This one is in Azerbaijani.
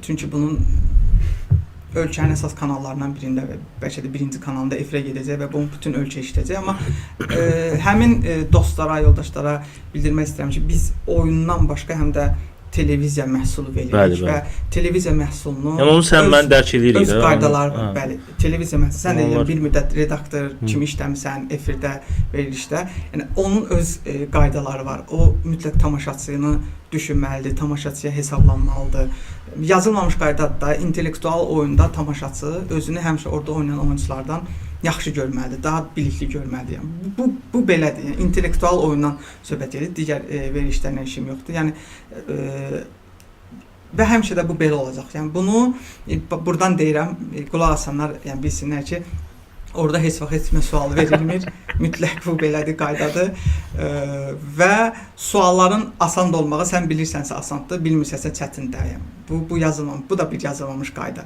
Çünki bunun ölkənin əsas kanallarından birində və bəlkə də birinci kanalında efirə gedəcək və bunu bütün ölkə işləyəcək. Amma həmin dostlara, yoldaşlara bildirmək istəyirəm ki, biz oyundan başqa həm də televiziya məhsulu veririk və televiziya məhsulunu Yəni onu sən mən dərk edirik öz qaydaları var. Bəli, televiziya məhsulu. Sən də bir müddət redaktor kimi işləmisən, efirdə, verilişdə. Yəni onun öz qaydaları var. O mütləq tamaşaçını düşünməlidir, tamaşaçıya hesablanmalıdır. Yazılmamış qaydadır da, intellektual oyunda tamaşaçı özünü həmişə orada oynayan oyunculardan yaxşı görməlidir, daha bilikli görməlidir. Yəni, bu belədir. Yəni, intellektual oyundan söhbət edir, digər verilişlərlə işim yoxdur. Yəni, və həmişə də bu belə olacaq. Yəni, bunu buradan deyirəm, qulaq asanlar yəni, bilsinlər ki, orada heç vaxt heç kimə sual verilmir. Mütləq bu belədir, qaydadır. Və sualların asan olmağı sən bilirsənsə asandır, bilmirsənsə çətindir. Yəni, bu yazılmamış, bu da bir yazılmamış qayda.